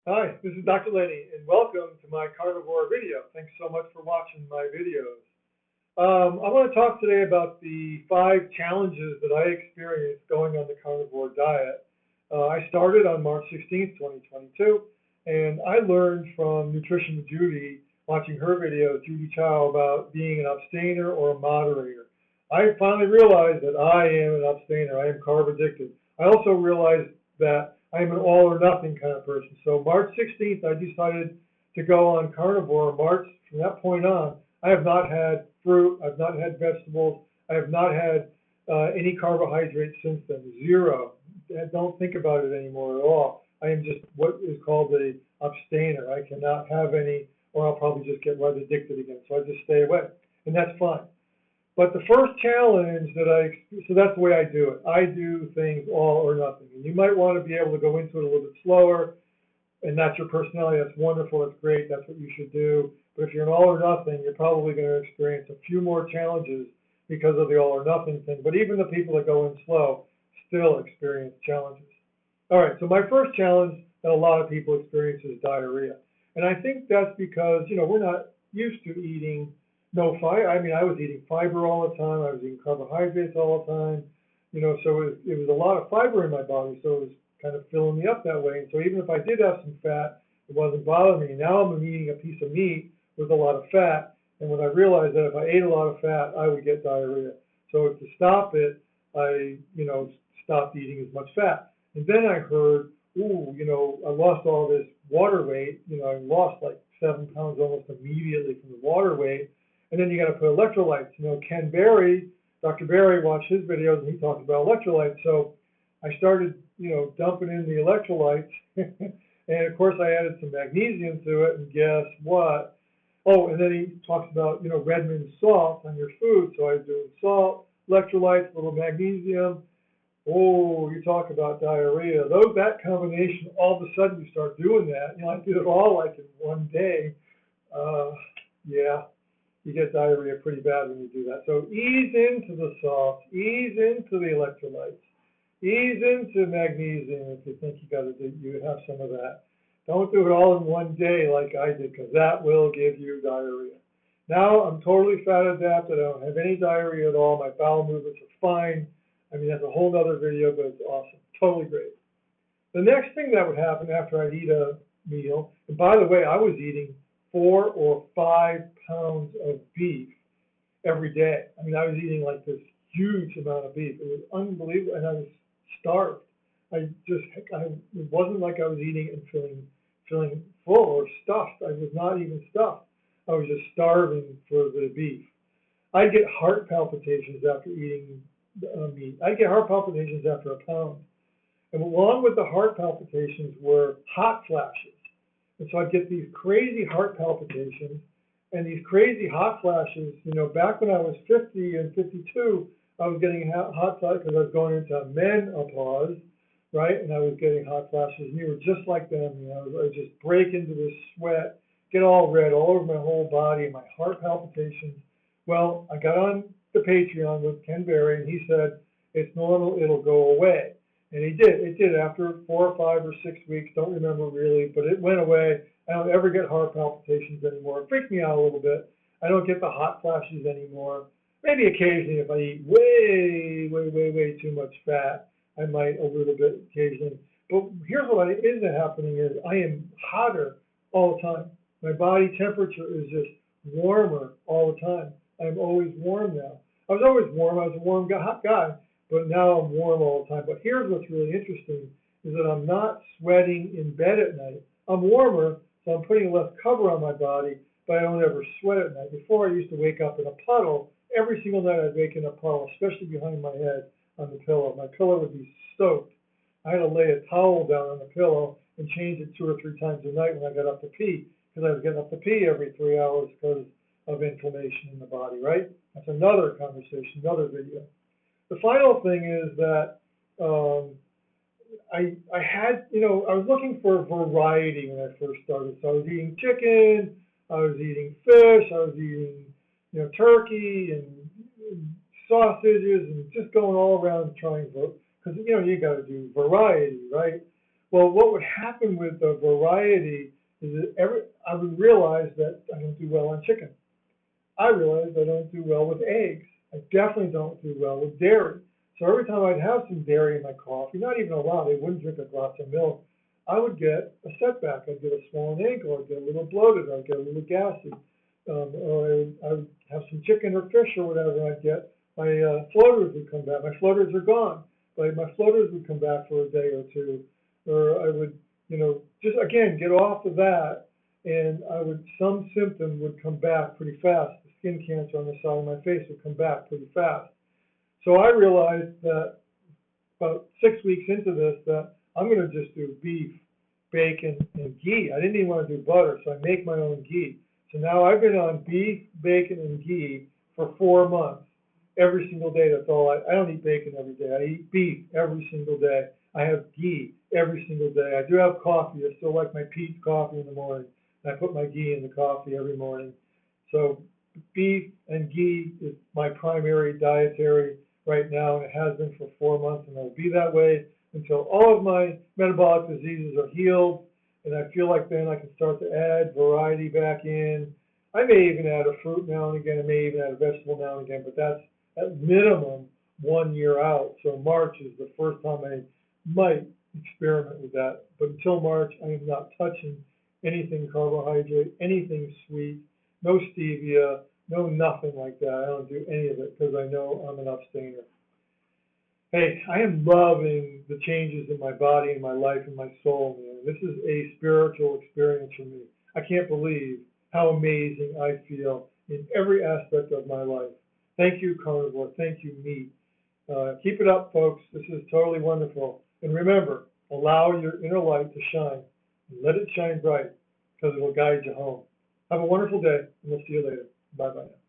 Hi, this is Dr. Lenny, and welcome to my carnivore video. Thanks so much for watching my videos. I want to talk today about the 5 challenges that I experienced going on the carnivore diet. I started on March 16th, 2022, and I learned from Nutrition Judy, watching her video, Judy Chow, about being an abstainer or a moderator. I finally realized that I am an abstainer. I am carb addicted. I also realized that I am an all or nothing kind of person. So March 16th, I decided to go on carnivore. From that point on, I have not had fruit. I've not had vegetables. I have not had any carbohydrates since then. Zero. I don't think about it anymore at all. I am just what is called a abstainer. I cannot have any, or I'll probably just get right addicted again. So I just stay away, and that's fine. But the first challenge so that's the way I do it. I do things all or nothing. And you might want to be able to go into it a little bit slower, and that's your personality. That's wonderful. That's great. That's what you should do. But if you're an all or nothing, you're probably going to experience a few more challenges because of the all or nothing thing. But even the people that go in slow still experience challenges. All right, so my first challenge that a lot of people experience is diarrhea. And I think that's because, we're not used to eating no fiber. I mean, I was eating fiber all the time. I was eating carbohydrates all the time. So it was a lot of fiber in my body, so it was kind of filling me up that way. And so even if I did have some fat, it wasn't bothering me. Now I'm eating a piece of meat with a lot of fat, and when I realized that if I ate a lot of fat, I would get diarrhea. So to stop it, I stopped eating as much fat. And then I heard, I lost all this water weight. I lost like 7 pounds almost immediately from the water weight. And then you got to put electrolytes. Ken Berry, Dr. Berry, watched his videos, and he talked about electrolytes. So I started, dumping in the electrolytes. And, of course, I added some magnesium to it. And guess what? Oh, and then he talks about, Redmond salt on your food. So I was doing salt, electrolytes, a little magnesium. Oh, you talk about diarrhea. That combination, all of a sudden you start doing that. I did it all like in one day. Yeah. You get diarrhea pretty bad when you do that. So ease into the salts, ease into the electrolytes, ease into magnesium if you think you have some of that. Don't do it all in one day like I did, because that will give you diarrhea. Now I'm totally fat adapted. I don't have any diarrhea at all. My bowel movements are fine. I mean, that's a whole other video, but it's awesome. Totally great. The next thing that would happen after I'd eat a meal, and by the way, I was eating 4 or 5 pounds of beef every day. I mean, I was eating like this huge amount of beef. It was unbelievable, and I was starved. It wasn't like I was eating and feeling full or stuffed. I was not even stuffed. I was just starving for the beef. I'd get heart palpitations after eating meat. I'd get heart palpitations after a pound. And along with the heart palpitations were hot flashes. And so I'd get these crazy heart palpitations and these crazy hot flashes. Back when I was 50 and 52, I was getting hot flashes because I was going into menopause, right? And I was getting hot flashes, and you were just like them. I would just break into this sweat, get all red all over my whole body, and my heart palpitations. Well, I got on the Patreon with Ken Berry, and he said, it's normal, it'll go away. And he did. It did after 4 or 5 or 6 weeks. Don't remember really, but it went away. I don't ever get heart palpitations anymore. It freaks me out a little bit. I don't get the hot flashes anymore. Maybe occasionally if I eat way too much fat, I might a little bit occasionally. But here's what isn't happening is I am hotter all the time. My body temperature is just warmer all the time. I'm always warm now. I was always warm. I was a warm hot guy. But now I'm warm all the time. But here's what's really interesting is that I'm not sweating in bed at night. I'm warmer, so I'm putting less cover on my body, but I don't ever sweat at night. Before I used to wake up in a puddle. Every single night I'd wake in a puddle, especially behind my head on the pillow. My pillow would be soaked. I had to lay a towel down on the pillow and change it 2 or 3 times a night when I got up to pee, because I was getting up to pee every 3 hours because of inflammation in the body, right? That's another conversation, another video. The final thing is that I was looking for variety when I first started. So I was eating chicken, I was eating fish, I was eating, turkey and sausages, and just going all around trying to, because, you got to do variety, right? Well, what would happen with the variety is that I would realize that I don't do well on chicken. I realized I don't do well with eggs. I definitely don't do well with dairy. So every time I'd have some dairy in my coffee, not even a lot, I wouldn't drink a glass of milk, I would get a setback. I'd get a swollen ankle, I'd get a little bloated, I'd get a little gassy, or I would have some chicken or fish or whatever, and I'd get my floaters would come back. My floaters are gone, but my floaters would come back for a day or two, or I would, just again get off of that, and some symptom would come back pretty fast. The skin cancer on the side of my face would come back pretty fast. So I realized that about 6 weeks into this that I'm going to just do beef, bacon, and ghee. I didn't even want to do butter, so I make my own ghee. So now I've been on beef, bacon, and ghee for 4 months. Every single day, that's all. I don't eat bacon every day. I eat beef every single day. I have ghee every single day. I do have coffee. I still like my Peet's coffee in the morning. And I put my ghee in the coffee every morning. So beef and ghee is my primary dietary right now, and it has been for 4 months, and it'll be that way until all of my metabolic diseases are healed, and I feel like then I can start to add variety back in. I may even add a fruit now and again. I may even add a vegetable now and again, but that's at minimum 1 year out. So March is the first time I might experiment with that. But until March, I am not touching anything carbohydrate, anything sweet, no stevia, no nothing like that. I don't do any of it because I know I'm an abstainer. Hey, I am loving the changes in my body and my life and my soul, man. This is a spiritual experience for me. I can't believe how amazing I feel in every aspect of my life. Thank you, carnivore. Thank you, meat. Keep it up, folks. This is totally wonderful. And remember, allow your inner light to shine. And let it shine bright because it will guide you home. Have a wonderful day, and we'll see you later. Bye-bye now.